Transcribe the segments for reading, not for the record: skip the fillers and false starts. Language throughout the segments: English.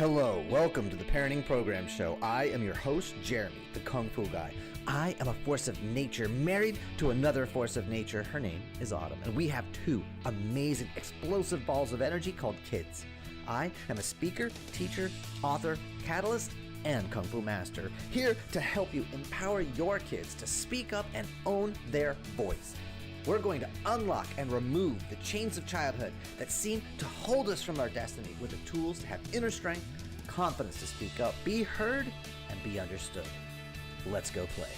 Hello, welcome to the Parenting Program Show. I am your host, Jeremy, the Kung Fu Guy. I am a force of nature married to another force of nature. Her name is Autumn, and we have two amazing, explosive balls of energy called kids. I am a speaker, teacher, author, catalyst, and Kung Fu master, here to help you empower your kids to speak up and own their voice. We're going to unlock and remove the chains of childhood that seem to hold us from our destiny with the tools to have inner strength, confidence to speak up, be heard, and be understood. Let's go play.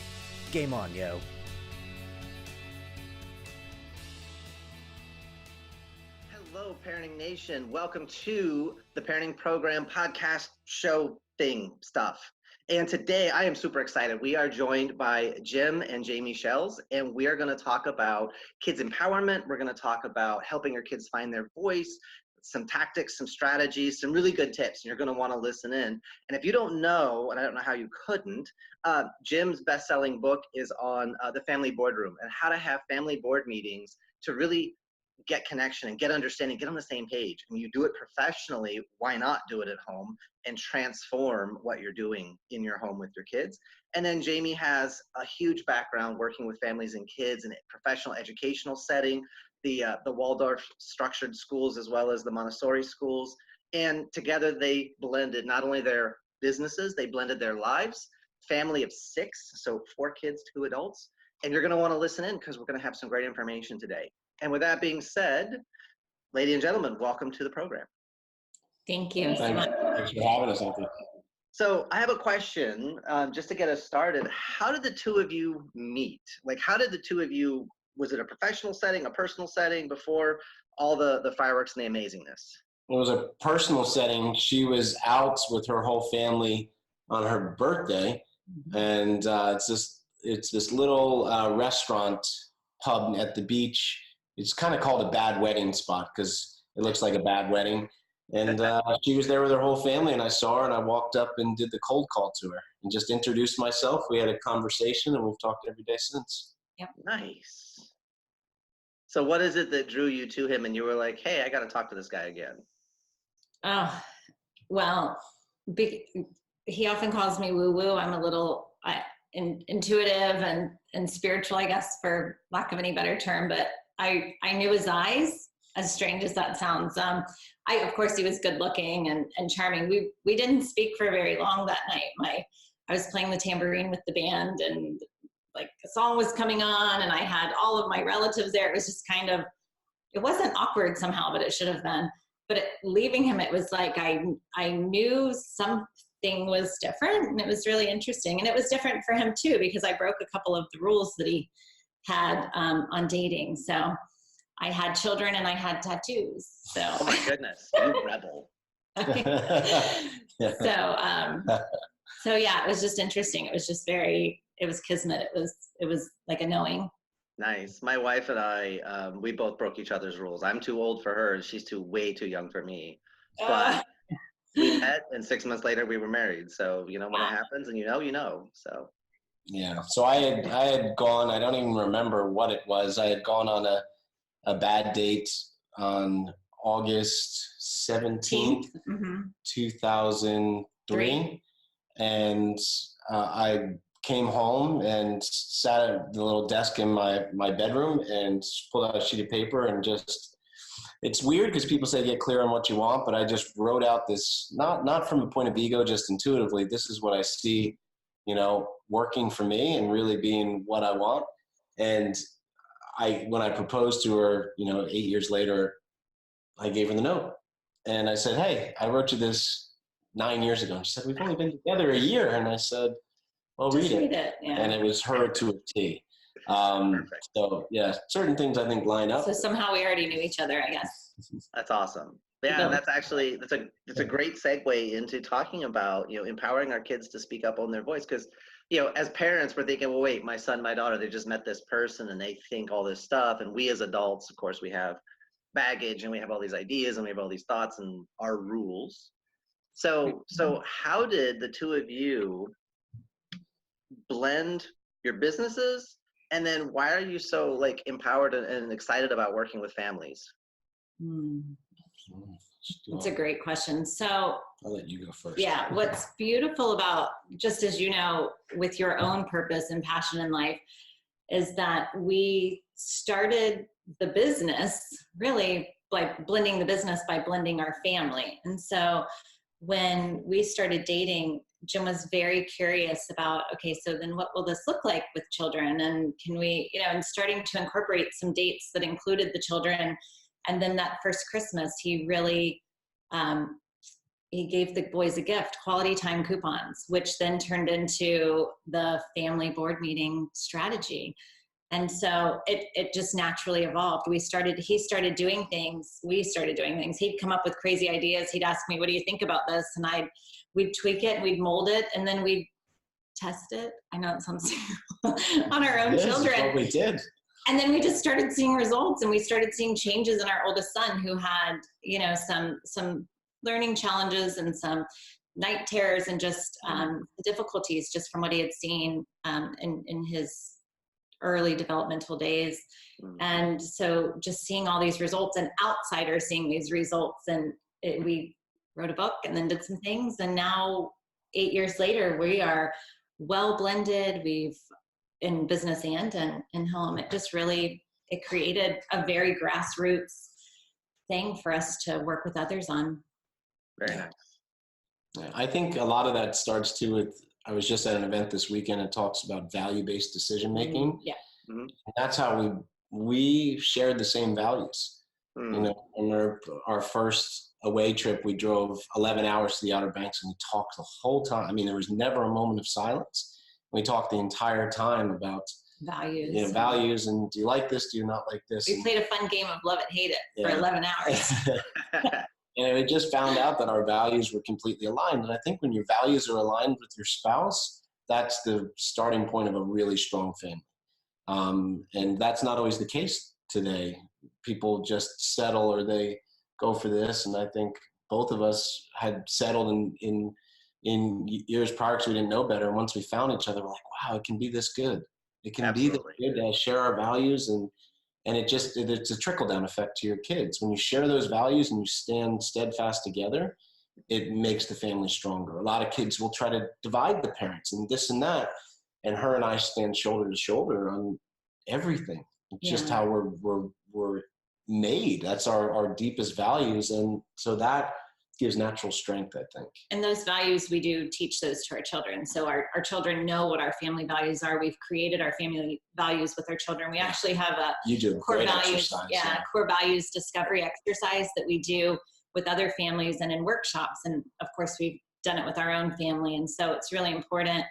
Game on, yo. Hello, Parenting Nation. Welcome to the Parenting Program podcast show thing stuff. And today I am super excited. We are joined by Jim and Jamie Sheils, and we are going to talk about kids empowerment. We're going to talk about helping your kids find their voice, some tactics, some strategies, some really good tips. And you're going to want to listen in. And if you don't know, and I don't know how you couldn't, Jim's best-selling book is on the family boardroom and how to have family board meetings to really get connection and get understanding, get on the same page. And you do it professionally, why not do it at home and transform what you're doing in your home with your kids? And then Jamie has a huge background working with families and kids in a professional educational setting, the Waldorf structured schools as well as the Montessori schools. And together they blended not only their businesses, they blended their lives, family of 6, so 4 kids, 2 adults. And you're going to want to listen in because we're going to have some great information today. And with that being said, ladies and gentlemen, welcome to the program. Thank you so much. Thanks for having us, Anthony. So I have a question, just to get us started. How did the two of you meet? Like, how did the two of you, was it a professional setting, a personal setting before all the fireworks and the amazingness? It was a personal setting. She was out with her whole family on her birthday, and it's this little restaurant pub at the beach. It's kind of called a bad wedding spot because it looks like a bad wedding. And she was there with her whole family, and I saw her, and I walked up and did the cold call to her and just introduced myself. We had a conversation, and we've talked every day since. Yep. Nice. So what is it that drew you to him and you were like, hey, I got to talk to this guy again? Oh, well, he often calls me woo-woo. I'm a little intuitive and spiritual, I guess, for lack of any better term, but I knew his eyes, as strange as that sounds. Of course, he was good looking and charming. We didn't speak for very long that night. I was playing the tambourine with the band, and like a song was coming on, and I had all of my relatives there. It was just it wasn't awkward somehow, but it should have been. But leaving him, it was like I knew something was different, and it was really interesting. And it was different for him too, because I broke a couple of the rules that he had on dating. So I had children and I had tattoos. So oh my goodness, you rebel. So yeah, it was just interesting. It was just it was kismet. It was like a knowing. Nice. My wife and I, we both broke each other's rules. I'm too old for her, and she's way too young for me. But we met, and 6 months later we were married. So when it happens, and you know. So yeah. So I had gone. I don't even remember what it was. I had gone on a bad date on August 17th, 2003, and I came home and sat at the little desk in my bedroom and pulled out a sheet of paper and just, it's weird because people say get clear on what you want, but I just wrote out this, not from a point of ego, just intuitively, this is what I see, working for me and really being what I want. And when I proposed to her, 8 years later, I gave her the note and I said, hey, I wrote you this 9 years ago. And she said, we've only been together a year. And I said, well, read it. Yeah. And it was her to a T. So yeah, certain things I think line up. So somehow we already knew each other, I guess. That's awesome. Yeah, that's a great segue into talking about, empowering our kids to speak up on their voice. Because, as parents, we're thinking, well, wait, my son, my daughter, they just met this person and they think all this stuff. And we as adults, of course, we have baggage and we have all these ideas and we have all these thoughts and our rules. So how did the two of you blend your businesses? And then why are you so empowered and excited about working with families? It's a great question. So I'll let you go first. Yeah, what's beautiful about, just as you know, with your own purpose and passion in life, is that we started the business really by blending the business by blending our family. And so when we started dating, Jim was very curious about, okay, so then what will this look like with children? And can we, and starting to incorporate some dates that included the children. And then that first Christmas, he really, he gave the boys a gift, quality time coupons, which then turned into the family board meeting strategy. And so it just naturally evolved. He started doing things, we started doing things. He'd come up with crazy ideas. He'd ask me, what do you think about this? And we'd tweak it, we'd mold it, and then we'd test it. I know it sounds on our own children. That's what we did. And then we just started seeing results, and we started seeing changes in our oldest son, who had, some learning challenges and some night terrors and just difficulties just from what he had seen in his early developmental days. And so just seeing all these results and outsiders seeing these results, and we wrote a book and then did some things. And now 8 years later, we are well blended. We've in business and in home. It just really, it created a very grassroots thing for us to work with others on. Very nice. Yeah, I think a lot of that starts too with, I was just at an event this weekend. It talks about value-based decision making. Yeah. And that's how we shared the same values. On our first away trip, we drove 11 hours to the Outer Banks, and we talked the whole time. I mean, there was never a moment of silence. We talked the entire time about values. Values, and do you like this? Do you not like this? We played a fun game of love it, hate it for 11 hours. And we just found out that our values were completely aligned. And I think when your values are aligned with your spouse, that's the starting point of a really strong family. And that's not always the case today. People just settle, or they go for this. And I think both of us had settled in years prior, because we didn't know better. And once we found each other, we're like, wow, it can be this good. It can be this good to share our values. And it's a trickle-down effect to your kids. When you share those values and you stand steadfast together, it makes the family stronger. A lot of kids will try to divide the parents and this and that. And her and I stand shoulder to shoulder on everything. It's just how we're made. That's our deepest values. And so that gives natural strength, I think. And those values, we do teach those to our children. So our children know what our family values are. We've created our family values with our children. We actually have a core values, core values discovery exercise that we do with other families and in workshops. And of course, we've done it with our own family. And so it's really important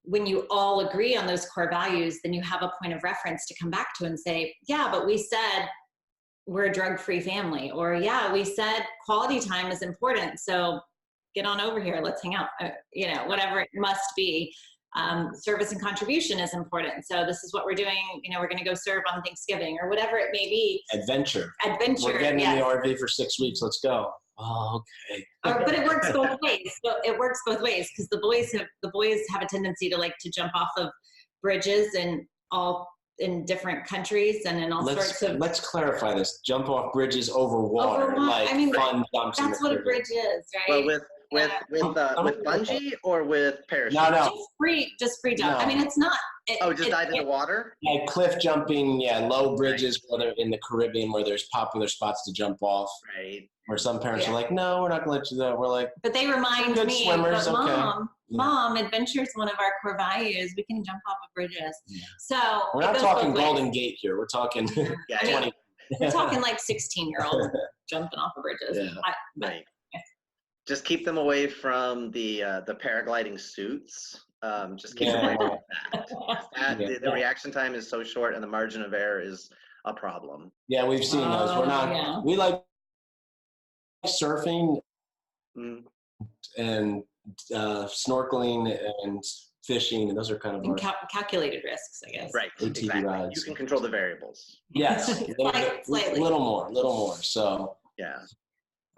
when you all agree on those core values, then you have a point of reference to come back to and say, yeah, but we said we're a drug-free family, or yeah, we said quality time is important. So get on over here, let's hang out, whatever it must be. Service and contribution is important. So this is what we're doing. We're going to go serve on Thanksgiving or whatever it may be. Adventure. We're getting in the RV for 6 weeks. Let's go. Oh, okay. But it works both ways. So it works both ways, because the boys have a tendency to jump off of bridges and all in different countries and in all sorts of. Let's clarify this. Jump off bridges over water. Fun jumps. That's what a bridge is, right? Well, with bungee or with parachute? No. Just free jump. No. I mean, it's not. Just dive into water? Like cliff jumping, low bridges, whether in the Caribbean where there's popular spots to jump off. Right. Where some parents are like, no, we're not going to let you do that. We're like, but they remind me, swimmers, Mom, adventure is one of our core values. We can jump off of bridges. Yeah. So we're not talking Golden Gate here. We're talking 20. We're talking like 16-year-olds jumping off of bridges. Yeah. Right. Just keep them away from the paragliding suits. Just keep them away from that. The reaction time is so short, and the margin of error is a problem. Yeah, we've seen those. We're not. Yeah. We like surfing and snorkeling and fishing, and those are kind of calculated risks, I guess. Right. ATV exactly. rides. You can control the variables. Yes, slightly. little more. So yeah.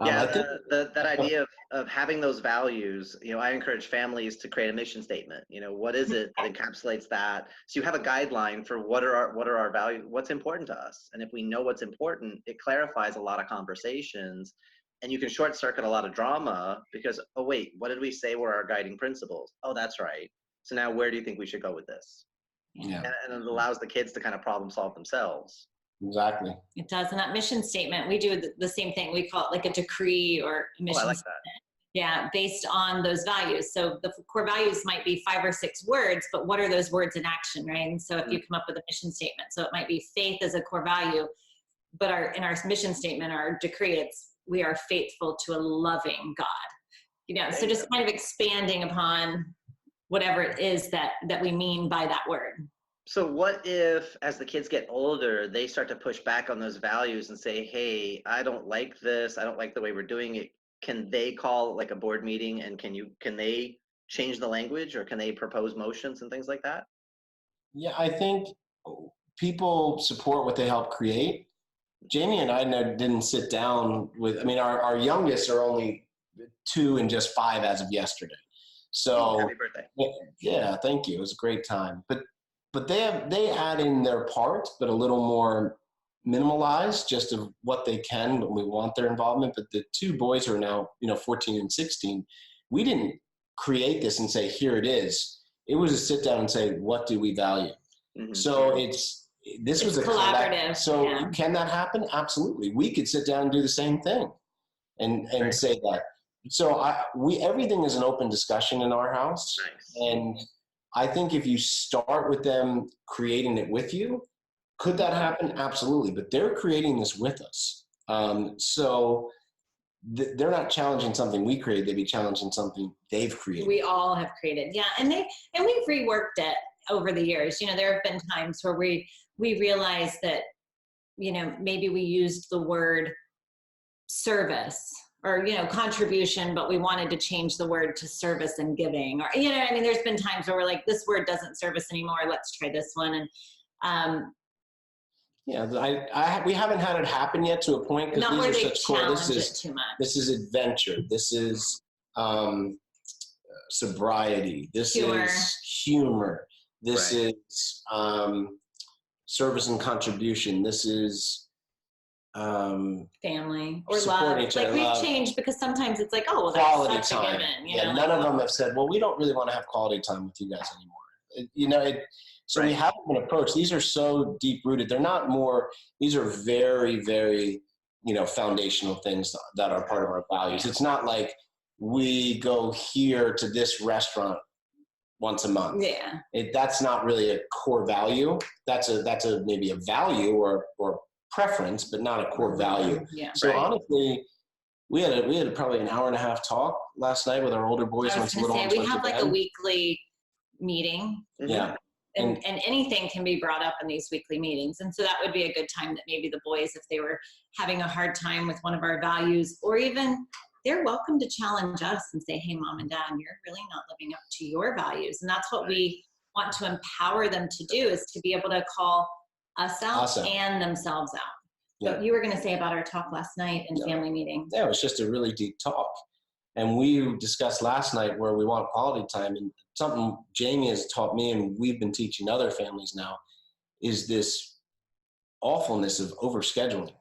Yeah, I think that idea of having those values, I encourage families to create a mission statement. What is it that encapsulates that? So you have a guideline for what are our values, what's important to us. And if we know what's important, it clarifies a lot of conversations, and you can short circuit a lot of drama because, oh wait, what did we say were our guiding principles? Oh, that's right. So now where do you think we should go with this? Yeah. And it allows the kids to kind of problem solve themselves. Exactly. It does. And that mission statement, we do the same thing. We call it like a decree or a mission I like statement. that. Yeah, based on those values. So the core values might be 5 or 6 words, but what are those words in action, right? And so if you come up with a mission statement, so it might be faith as a core value, but in our mission statement, our decree, it's we are faithful to a loving God. So just kind of expanding upon whatever it is that we mean by that word. So what if, as the kids get older, they start to push back on those values and say, hey, I don't like this. I don't like the way we're doing it. Can they call like a board meeting, and can they change the language, or can they propose motions and things like that? Yeah, I think people support what they help create. Jamie and I didn't sit down with, our youngest are only 2 and just 5 as of yesterday. So happy birthday. Yeah, thank you. It was a great time. But they add in their part, but a little more minimalized, just of what they can, but we want their involvement. But the 2 boys who are now, 14 and 16, we didn't create this and say, here it is. It was a sit down and say, what do we value? Mm-hmm. So this was a collaborative. So can that happen? Absolutely. We could sit down and do the same thing and right. Say that. So everything is an open discussion in our house. Nice. And I think if you start with them creating it with you, could that happen? Absolutely. But they're creating this with us. So they're not challenging something we created. They'd be challenging something they've created. We all have created. Yeah. And we've reworked it over the years. There have been times where we realized that, maybe we used the word service or, contribution, but we wanted to change the word to service and giving, or, there's been times where we're like, this word doesn't serve us anymore. Let's try this one. And, we haven't had it happen yet to a point, because these are such cool. This is adventure. This is sobriety. This is humor. This is service and contribution. This is family or love. Like we've changed, because sometimes it's like, oh, well, quality that's such time. A given. None of them have said, well, we don't really want to have quality time with you guys anymore. So we haven't been approached. These are so deep rooted. They're not more. These are very, very, foundational things that are part of our values. It's not like we go here to this restaurant once a month. Yeah. That's not really a core value. That's maybe a value or preference, but not a core value. Yeah. So honestly, we had probably an hour and a half talk last night with our older boys. We have like a weekly meeting. Yeah. And anything can be brought up in these weekly meetings. And so that would be a good time that maybe the boys, if they were having a hard time with one of our values, or even they're welcome to challenge us and say, hey, mom and dad, you're really not living up to your values. And that's what we want to empower them to do, is to be able to call us out and themselves out. So you were going to say about our talk last night in family meeting. Yeah, it was just a really deep talk. And we discussed last night where we want quality time, and something Jamie has taught me, and we've been teaching other families now, is this awfulness of overscheduling.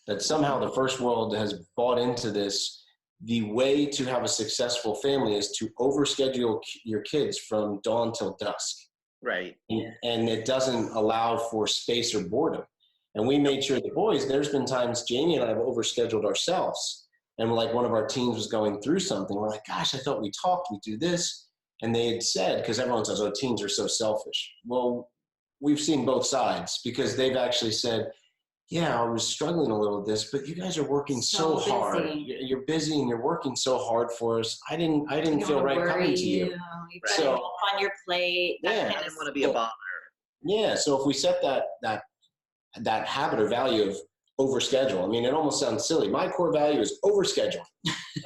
That somehow the first world has bought into this. The way to have a successful family is to overschedule your kids from dawn till dusk. Right. And it doesn't allow for space or boredom. And we made sure the boys, there's been times Jamie and I have overscheduled ourselves. And like one of our teams was going through something. We're like, gosh, I thought we talked, we do this. And they had said, because everyone says, oh, teens are so selfish. Well, we've seen both sides, because they've actually said, yeah, I was struggling a little with this, but you guys are working so hard. You're busy and you're working so hard for us. I didn't feel right coming to you. You put it on your plate. I didn't want to be a bother. Yeah, so if we set that habit or value of overschedule, it almost sounds silly. My core value is overschedule.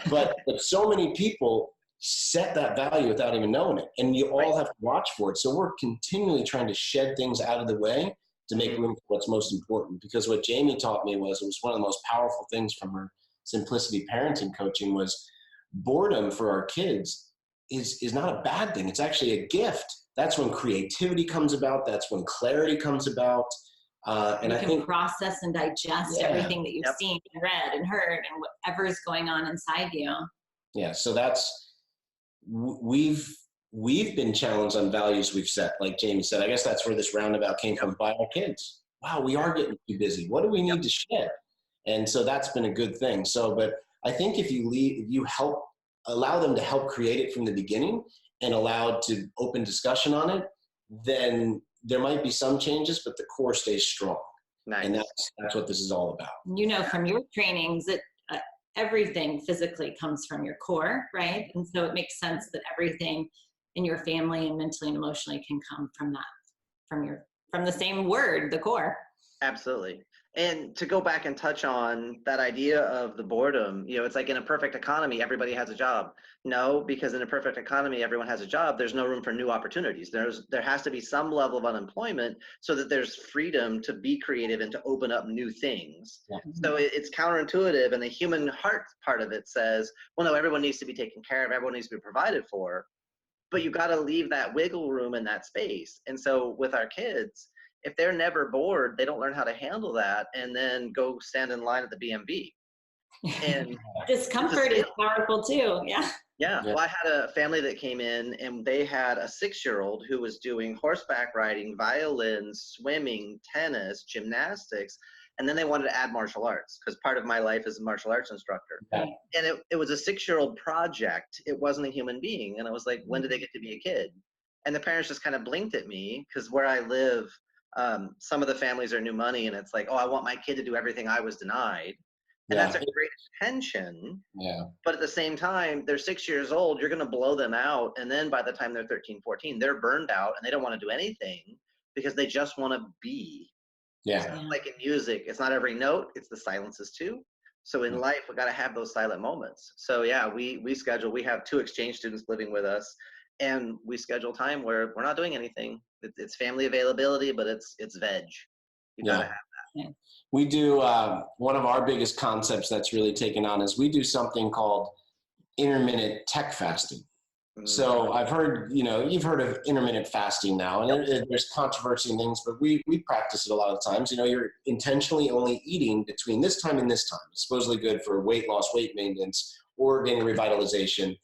but so many people set that value without even knowing it. And you all have to watch for it. So we're continually trying to shed things out of the way to make room for what's most important. Because what Jamie taught me it was one of the most powerful things from her simplicity parenting coaching was boredom for our kids is not a bad thing. It's actually a gift. That's when creativity comes about. That's when clarity comes about. And you I can think process and digest everything that you've seen and read and heard and whatever is going on inside you. Yeah. So we've been challenged on values we've set, like Jamie said. I guess that's where this roundabout came from, by our kids. Wow, we are getting too busy. What do we need to shed? And so that's been a good thing. So, but I think if you allow them to help create it from the beginning and allow to open discussion on it, then there might be some changes, but the core stays strong. Nice. And that's what this is all about. From your trainings that everything physically comes from your core, right? And so it makes sense that everything in your family and mentally and emotionally can come from that, from the same word, the core. Absolutely. And to go back and touch on that idea of the boredom, it's like in a perfect economy, everybody has a job. No, because in a perfect economy, everyone has a job. There's no room for new opportunities. There has to be some level of unemployment so that there's freedom to be creative and to open up new things. Yeah. So it's counterintuitive, and the human heart part of it says, well, no, everyone needs to be taken care of. Everyone needs to be provided for. But you got to leave that wiggle room in that space. And so with our kids, if they're never bored, they don't learn how to handle that and then go stand in line at the BMV. And discomfort is powerful too. Yeah. Yeah. Well, I had a family that came in and they had a 6-year-old who was doing horseback riding, violin, swimming, tennis, gymnastics. And then they wanted to add martial arts because part of my life is a martial arts instructor. Yeah. And it was a 6-year-old project. It wasn't a human being. And I was like, when did they get to be a kid? And the parents just kind of blinked at me because where I live, some of the families are new money, and it's like, oh, I want my kid to do everything I was denied. And that's a great intention. Yeah. But at the same time, they're 6 years old. You're going to blow them out. And then by the time they're 13, 14, they're burned out and they don't want to do anything because they just want to be. Yeah. So like in music, it's not every note, it's the silences too. So in life, we got to have those silent moments. So yeah, we have 2 exchange students living with us, and we schedule time where we're not doing anything. It's family availability, but it's veg. You gotta have that. Yeah. We do, one of our biggest concepts that's really taken on is we do something called intermittent tech fasting. So I've heard, you've heard of intermittent fasting now, and there's controversy and things, but we practice it a lot of times. You're intentionally only eating between this time and this time. It's supposedly good for weight loss, weight maintenance, organ revitalization.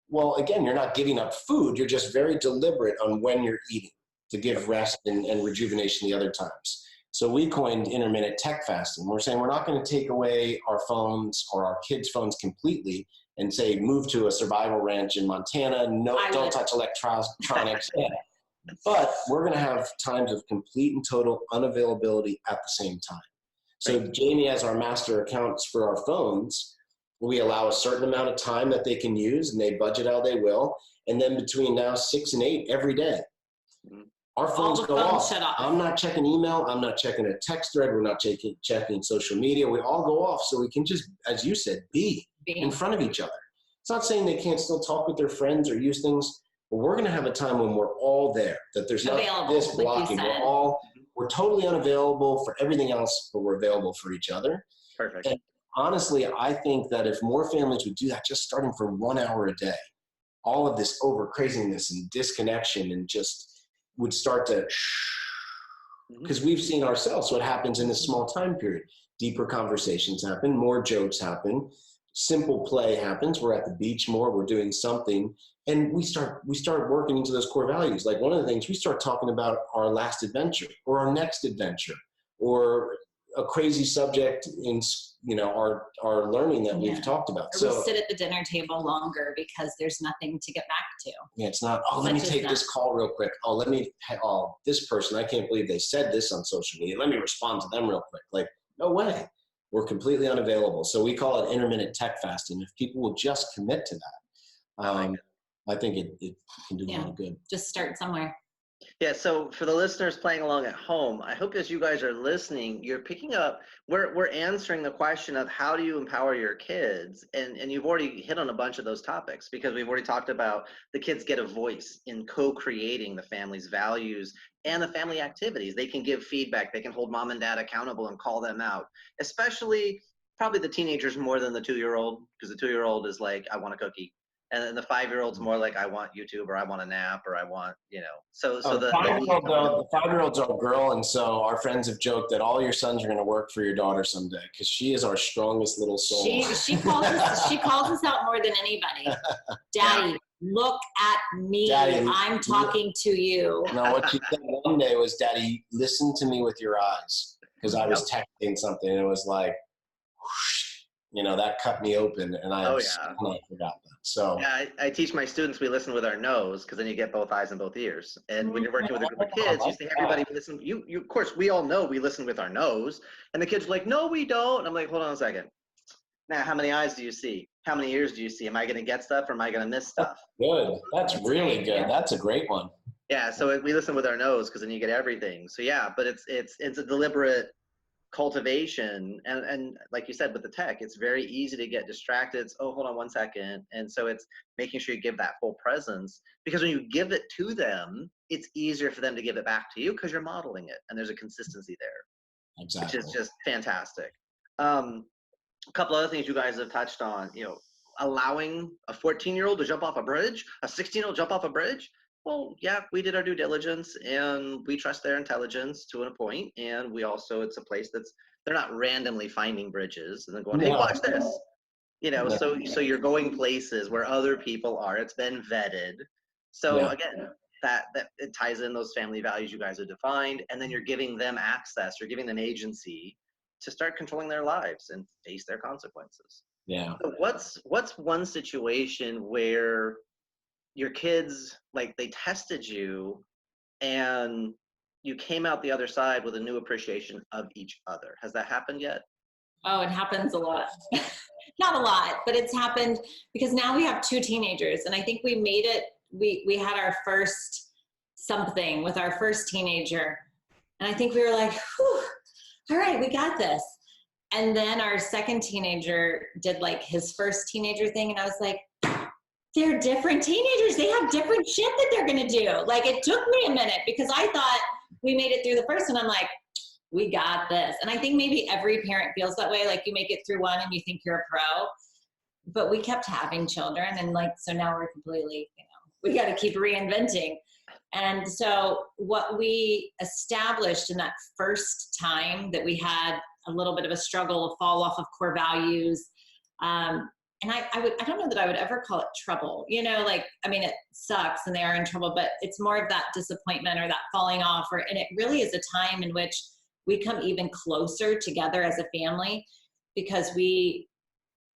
Well, again, you're not giving up food. You're just very deliberate on when you're eating to give rest and rejuvenation the other times. So we coined intermittent tech fasting. We're saying we're not going to take away our phones or our kids' phones completely and say, move to a survival ranch in Montana. No, don't touch electronics. But we're going to have times of complete and total unavailability at the same time. So Jamie, as our master accounts for our phones, we allow a certain amount of time that they can use, and they budget how they will. And then between now 6 and 8 every day, our phones go off. I'm not checking email. I'm not checking a text thread. We're not checking social media. We all go off so we can just, as you said, be in front of each other. It's not saying they can't still talk with their friends or use things, but we're going to have a time when we're all there, that there's not this blocking. We're totally unavailable for everything else, but we're available for each other. Perfect. And honestly, I think that if more families would do that, just starting for 1 hour a day, all of this over craziness and disconnection and just would start to, because we've seen ourselves what happens in this small time period. Deeper conversations happen, more jokes happen, simple play happens. We're at the beach more, we're doing something, and we start working into those core values. Like one of the things, we start talking about our last adventure or our next adventure or a crazy subject in our learning that we've talked about. Or we sit at the dinner table longer because there's nothing to get back to. Yeah, it's not, let me take this call real quick. This person, I can't believe they said this on social media. Let me respond to them real quick. Like, no way. We're completely unavailable. So we call it intermittent tech fasting. If people will just commit to that, I think it can do a lot of good. Just start somewhere. Yeah, so for the listeners playing along at home, I hope as you guys are listening, you're picking up, we're answering the question of how do you empower your kids? And you've already hit on a bunch of those topics because we've already talked about the kids get a voice in co-creating the family's values and the family activities. They can give feedback. They can hold mom and dad accountable and call them out, especially probably the teenagers more than the 2-year-old, because the 2-year-old is like, I want a cookie. And then the 5-year-old's more like, I want YouTube, or I want a nap, or I want, so the 5-year-old's our girl. And so our friends have joked that all your sons are going to work for your daughter someday, because she is our strongest little soul. She calls us out more than anybody. Daddy, look at me. Daddy, I'm talking to you. No, what she said one day was, Daddy, listen to me with your eyes. Because I was texting something and it was like, whoosh, that cut me open, and I forgot that. So yeah, I teach my students we listen with our nose, because then you get both eyes and both ears. And when you're working with a group of kids, you say everybody listen. You of course, we all know we listen with our nose, and the kids are like, no, we don't. And I'm like, hold on a second. Now, how many eyes do you see? How many ears do you see? Am I going to get stuff, or am I going to miss stuff? Good. That's really good. That's a great one. Yeah. So we listen with our nose, because then you get everything. So yeah, but it's a deliberate cultivation, and like you said with the tech, it's very easy to get distracted. It's, oh, hold on one second. And so it's making sure you give that full presence, because when you give it to them, it's easier for them to give it back to you, because you're modeling it and there's a consistency there. Exactly. Which is just fantastic. A couple other things you guys have touched on, allowing a 14-year-old to jump off a bridge, a 16-year-old jump off a bridge. Well, yeah, we did our due diligence, and we trust their intelligence to a point. And we also, it's a place they're not randomly finding bridges and then going, hey, watch this. So you're going places where other people are. It's been vetted. So again, that it ties in those family values you guys have defined, and then you're giving them access, you're giving them agency to start controlling their lives and face their consequences. Yeah. So what's one situation where your kids, like, they tested you and you came out the other side with a new appreciation of each other? Has that happened yet? Oh, it happens a lot. Not a lot, but it's happened because now we have 2 teenagers, and I think we made it. We had our first something with our first teenager, and I think we were like, whew, all right, we got this. And then our second teenager did like his first teenager thing, and I was like, they're different teenagers. They have different shit that they're going to do. Like, it took me a minute, because I thought we made it through the first one. I'm like, we got this. And I think maybe every parent feels that way. Like, you make it through one and you think you're a pro, but we kept having children. And like, so now we're completely, we got to keep reinventing. And so what we established in that first time that we had a little bit of a struggle, a fall off of core values, and I don't know that I would ever call it trouble, it sucks and they are in trouble, but it's more of that disappointment or that falling off, and it really is a time in which we come even closer together as a family, because we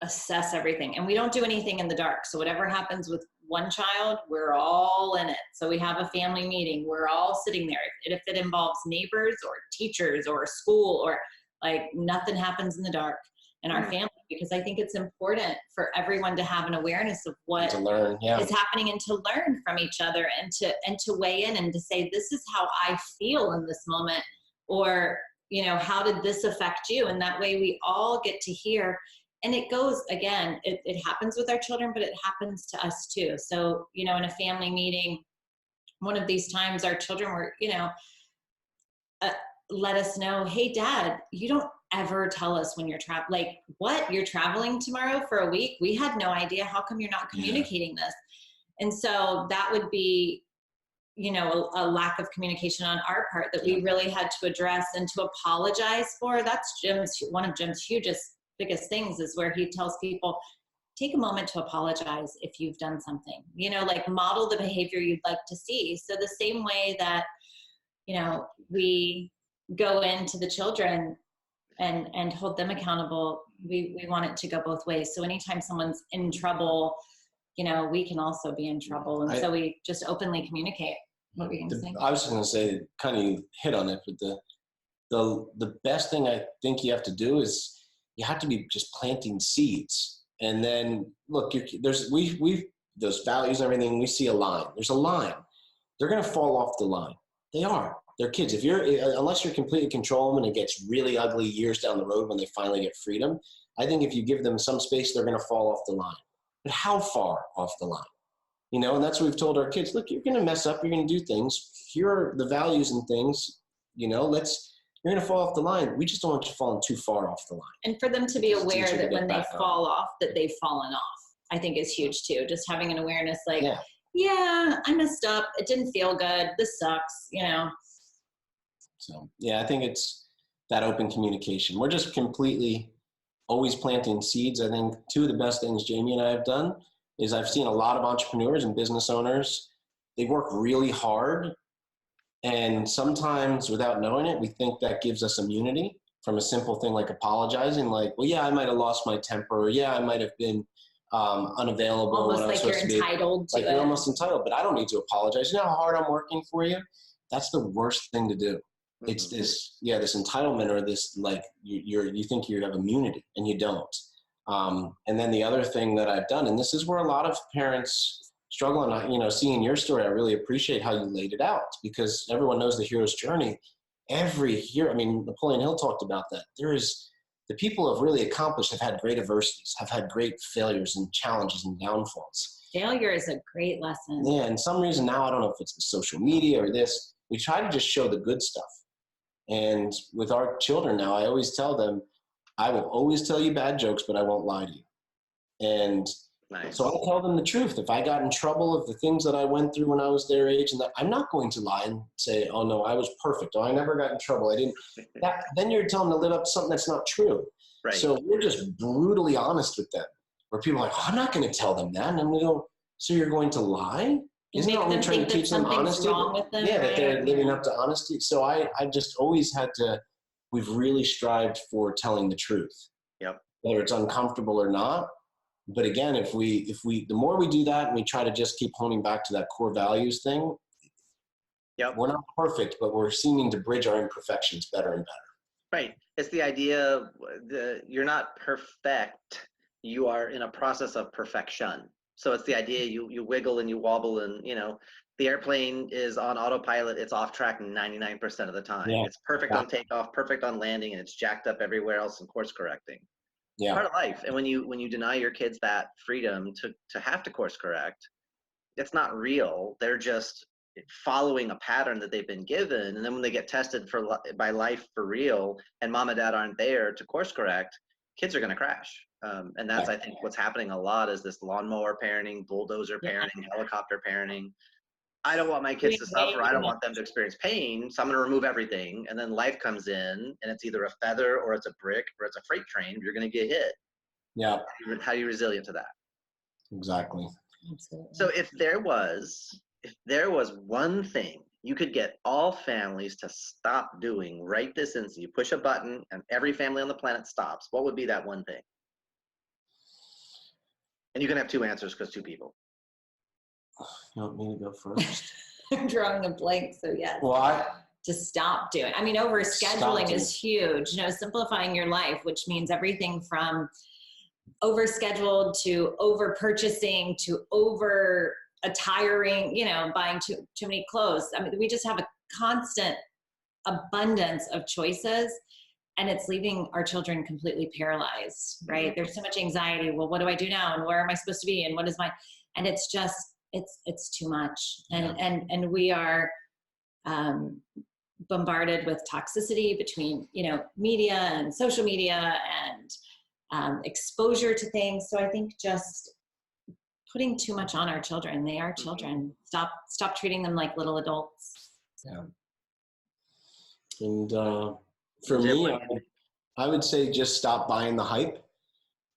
assess everything and we don't do anything in the dark. So whatever happens with one child, we're all in it. So we have a family meeting, we're all sitting there. If it involves neighbors or teachers or a school, or like, nothing happens in the dark in our family, because I think it's important for everyone to have an awareness of what is happening, and to learn from each other, and to weigh in and to say, this is how I feel in this moment, or, how did this affect you? And that way we all get to hear. And it goes, again, it happens with our children, but it happens to us too. So, in a family meeting, one of these times our children were, let us know, hey, Dad, you don't ever tell us when you're traveling. Like, what? You're traveling tomorrow for a week? We had no idea. How come you're not communicating this? And so that would be, a lack of communication on our part that we really had to address and to apologize for. That's one of Jim's biggest things, is where he tells people, take a moment to apologize if you've done something, like, model the behavior you'd like to see. So the same way that, we go into the children and hold them accountable, we want it to go both ways. So anytime someone's in trouble, we can also be in trouble. And so we just openly communicate. What were you going to say? I was just going to say, kind of hit on it, but the best thing I think you have to do is you have to be just planting seeds. And then look, we've those values and everything, we see a line. There's a line. They're going to fall off the line. They are. They're kids. Unless you're completely control them and it gets really ugly years down the road when they finally get freedom, I think if you give them some space, they're going to fall off the line. But how far off the line? And that's what we've told our kids. Look, you're going to mess up. You're going to do things. Here are the values and things. Let's you're going to fall off the line. We just don't want you falling too far off the line. And for them to be aware that when they fall off, that they've fallen off, I think is huge too. Just having an awareness like, yeah, I messed up. It didn't feel good. This sucks, you know? So, yeah, I think it's that open communication. We're just completely always planting seeds. I think two of the best things Jamie and I have done is I've seen a lot of entrepreneurs and business owners, they work really hard. And sometimes without knowing it, we think that gives us immunity from a simple thing like apologizing. Like, well, yeah, I might have lost my temper. Or, yeah, I might have been unavailable. Almost like you're entitled to it. Like you're almost entitled, but I don't need to apologize. You know how hard I'm working for you? That's the worst thing to do. Mm-hmm. It's this entitlement or this, like you think you have immunity and you don't. And then the other thing that I've done, and this is where a lot of parents struggle, and you know, seeing your story, I really appreciate how you laid it out, because everyone knows the hero's journey. Every hero, I mean, Napoleon Hill talked about that. The people who have really accomplished have had great adversities, have had great failures and challenges and downfalls. Failure is a great lesson. Yeah, and some reason now, I don't know if it's the social media or this, we try to just show the good stuff. And with our children now, I always tell them, I will always tell you bad jokes, but I won't lie to you. And so I tell them the truth. If I got in trouble of the things that I went through when I was their age, and that, I'm not going to lie and say, oh no, I was perfect. Oh, I never got in trouble. I didn't. Then you're telling them to live up to something that's not true. Right. So we're just brutally honest with them, where people are like, oh, I'm not going to tell them that. And I'm going to go, so you're going to lie? Isn't that what we're trying to teach them honesty? Yeah, that they're living up to honesty. So I just always had to, we've really strived for telling the truth. Yep. Whether it's uncomfortable or not. But again, if we, the more we do that and we try to just keep honing back to that core values thing, we're not perfect, but we're seeming to bridge our imperfections better and better. Right. It's the idea you're not perfect. You are in a process of perfection. So it's the idea you wiggle and you wobble, and you know, the airplane is on autopilot. It's off track 99% of the time. Yeah. It's perfect on takeoff, perfect on landing, and it's jacked up everywhere else and course correcting. Yeah. Part of life. And when you deny your kids that freedom to have to course correct, it's not real. They're just following a pattern that they've been given. And then when they get tested by life for real, and mom and dad aren't there to course correct, kids are going to crash. And that's, I think, what's happening a lot is this lawnmower parenting, bulldozer parenting, helicopter parenting. I don't want my kids to suffer. I don't want them to experience pain. So I'm going to remove everything. And then life comes in, and it's either a feather or it's a brick or it's a freight train. You're going to get hit. Yeah. How are you resilient to that? Exactly. Absolutely. So if there was one thing you could get all families to stop doing right this instant, you push a button and every family on the planet stops, what would be that one thing? And you can have two answers because two people. You want me to go first? I'm drawing a blank, so yes. To stop doing. I mean, overscheduling is huge. You know, simplifying your life, which means everything from overscheduled to over purchasing to over attiring, you know, buying too many clothes. I mean, we just have a constant abundance of choices, and it's leaving our children completely paralyzed, right? There's so much anxiety. Well, what do I do now? And where am I supposed to be? And what is and it's just, it's too much. And we are bombarded with toxicity between, you know, media and social media and exposure to things. So I think just putting too much on our children. They are children. Stop treating them like little adults. Yeah. And for me, I would say just stop buying the hype.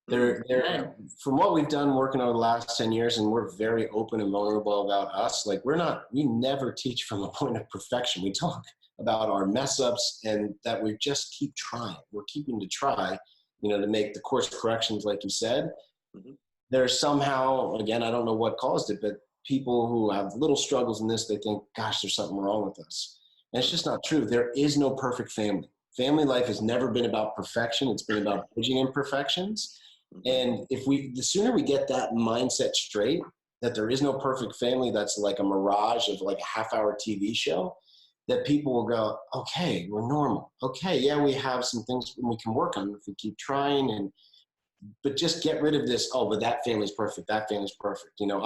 From what we've done working over the last 10 years, and we're very open and vulnerable about us, like we never teach from a point of perfection. We talk about our mess ups and that we just keep trying. We're keeping to try, you know, to make the course corrections, like you said. Mm-hmm. There's somehow, again, I don't know what caused it, but people who have little struggles in this, they think, gosh, there's something wrong with us. And it's just not true. There is no perfect family. Family life has never been about perfection. It's been about bridging imperfections. And the sooner we get that mindset straight, that there is no perfect family, that's like a mirage of like a half-hour TV show, that people will go, okay, we're normal. Okay, yeah, we have some things we can work on if we keep trying, but just get rid of this, oh, but that family's perfect, that family's perfect. You know,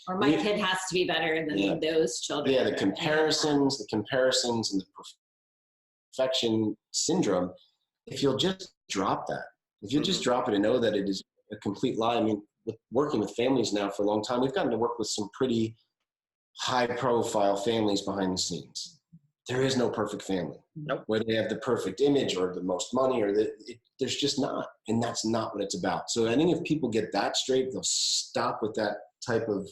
or my kid has to be better than those children. Yeah, the comparisons and the perfection syndrome. If you'll just drop that, if you'll just drop it and know that it is a complete lie. I mean, working with families now for a long time, we've gotten to work with some pretty high profile families behind the scenes. There is no perfect family. Nope. Where they have the perfect image or the most money, or there's just not. And that's not what it's about. So I think if people get that straight, they'll stop with that type of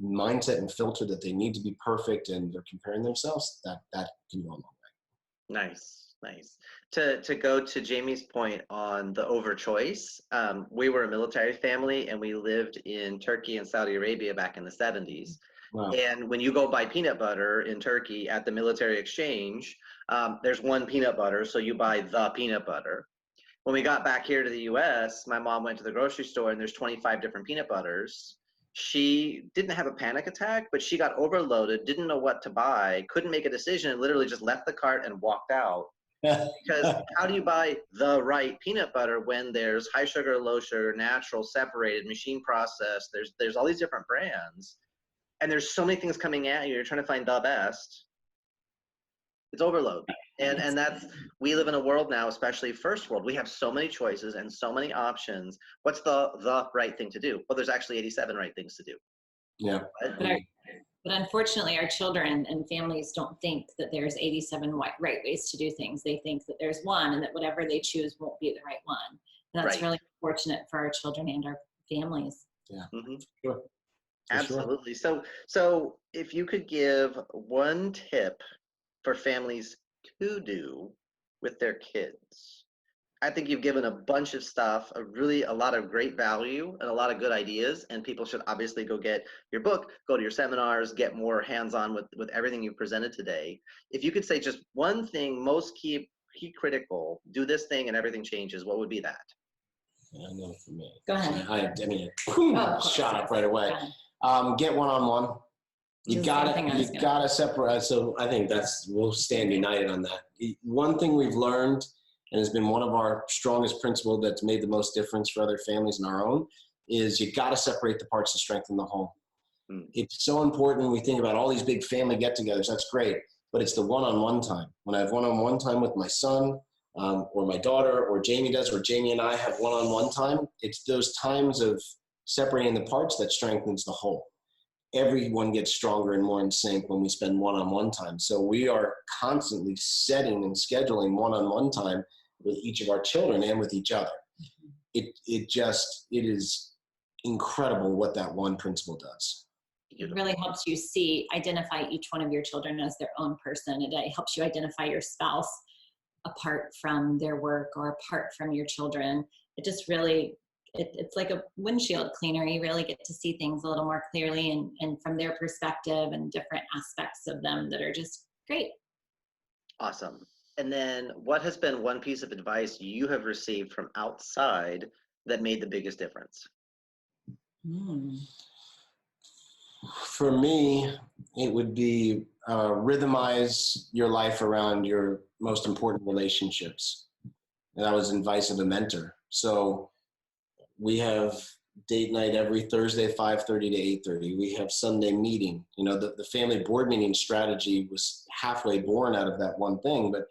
mindset and filter that they need to be perfect and they're comparing themselves. That can go a long way. Nice. To go to Jamie's point on the over choice, we were a military family and we lived in Turkey and Saudi Arabia back in the 70s. Wow. And when you go buy peanut butter in Turkey at the military exchange, there's one peanut butter, so you buy the peanut butter. When we got back here to the US, my mom went to the grocery store and there's 25 different peanut butters. She didn't have a panic attack, but she got overloaded, didn't know what to buy, couldn't make a decision, and literally just left the cart and walked out. Because how do you buy the right peanut butter when there's high sugar, low sugar, natural, separated, machine processed, there's all these different brands, and there's so many things coming at you, you're trying to find the best. It's overload. And that's, we live in a world now, especially first world, we have so many choices and so many options. What's the right thing to do? Well, there's actually 87 right things to do. Yeah. But unfortunately, our children and families don't think that there's 87 right ways to do things. They think that there's one, and that whatever they choose won't be the right one. And that's really unfortunate for our children and our families. Yeah. Sure. Absolutely. So if you could give one tip for families to do with their kids, I think you've given a bunch of stuff, a lot of great value and a lot of good ideas, and people should obviously go get your book, go to your seminars, get more hands-on with everything you presented today. If you could say just one thing, most key critical, do this thing and everything changes, what would be that? Yeah, I know for me. Go ahead. I mean, shot up right away. Get one-on-one. You gotta separate. So I think we'll stand united on that. One thing we've learned, and has been one of our strongest principles that's made the most difference for other families and our own, is you gotta separate the parts to strengthen the whole. It's so important when we think about all these big family get-togethers. That's great, but it's the one-on-one time. When I have one-on-one time with my son, or my daughter, or Jamie does, or Jamie and I have one-on-one time, it's those times of separating the parts that strengthens the whole. Everyone gets stronger and more in sync when we spend one-on-one time. So we are constantly setting and scheduling one-on-one time with each of our children and with each other. It is incredible what that one principle does. It really helps you identify each one of your children as their own person. It helps you identify your spouse apart from their work or apart from your children. It just really, it's like a windshield cleaner. You really get to see things a little more clearly and from their perspective and different aspects of them that are just great. Awesome. And then what has been one piece of advice you have received from outside that made the biggest difference? For me, it would be rhythmize your life around your most important relationships. And that was advice of a mentor. So we have date night every Thursday, 5:30 to 8:30. We have Sunday meeting. You know, the family board meeting strategy was halfway born out of that one thing. But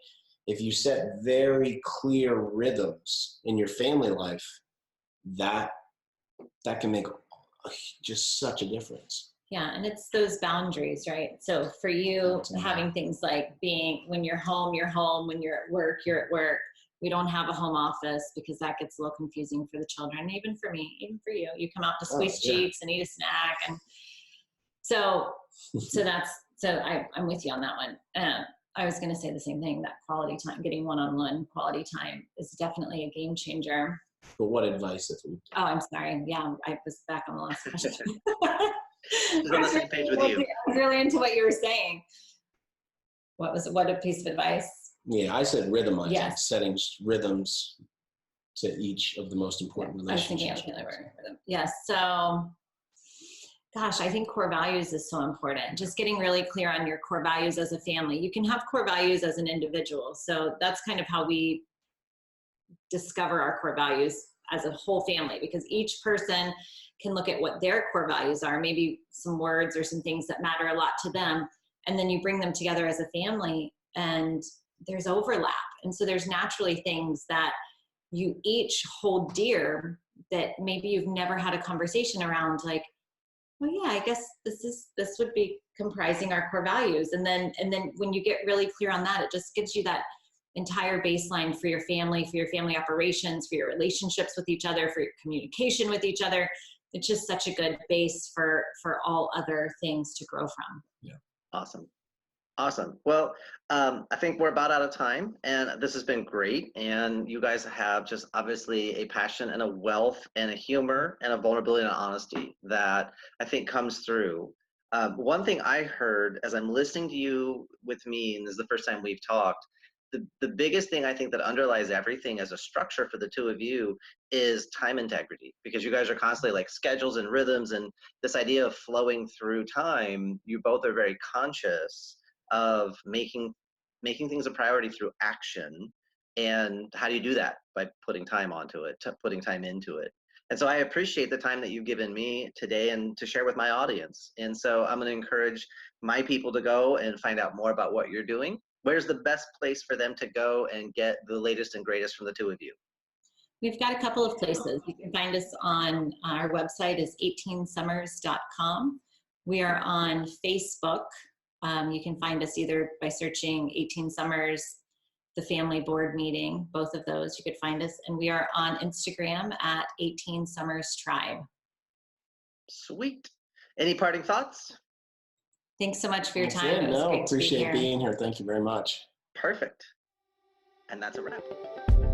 if you set very clear rhythms in your family life, that can make just such a difference. Yeah, and it's those boundaries, right? So for you, having things like when you're home, when you're at work, you're at work. We don't have a home office because that gets a little confusing for the children, even for me, even for you. You come out to squeeze cheeks and eat a snack, and so I'm with you on that one. I was going to say the same thing. That quality time, getting one-on-one quality time, is definitely a game changer. But what advice? Oh, I'm sorry. Yeah, I was back on the last question. She's on the same page with you. I was really into what you were saying. What a piece of advice? Yeah, I said rhythmizing, yes. Setting rhythms to each of the most important relationships. I was thinking of rhythm. Yes. So, gosh, I think core values is so important. Just getting really clear on your core values as a family. You can have core values as an individual. So that's kind of how we discover our core values as a whole family, because each person can look at what their core values are, maybe some words or some things that matter a lot to them. And then you bring them together as a family and there's overlap. And so there's naturally things that you each hold dear that maybe you've never had a conversation around, like, well, yeah, I guess this would be comprising our core values. And then when you get really clear on that, it just gives you that entire baseline for your family operations, for your relationships with each other, for your communication with each other. It's just such a good base for all other things to grow from. Yeah. Awesome. Well, I think we're about out of time, and this has been great. And you guys have just obviously a passion and a wealth and a humor and a vulnerability and an honesty that I think comes through. One thing I heard as I'm listening to you with me, and this is the first time we've talked, the biggest thing I think that underlies everything as a structure for the two of you is time integrity, because you guys are constantly like schedules and rhythms, and this idea of flowing through time. You both are very conscious of making things a priority through action. And how do you do that? By putting time onto it, putting time into it. And so I appreciate the time that you've given me today and to share with my audience. And so I'm going to encourage my people to go and find out more about what you're doing. Where's the best place for them to go and get the latest and greatest from the two of you? We've got a couple of places. You can find us on our website is 18summers.com. We are on Facebook. You can find us either by searching 18 Summers, the family board meeting, both of those, you could find us. And we are on Instagram at 18 Summers Tribe. Sweet. Any parting thoughts? Thanks so much for your That's time. it. It was No, great to be appreciate here. being here. Thank you very much. Perfect. And that's a wrap.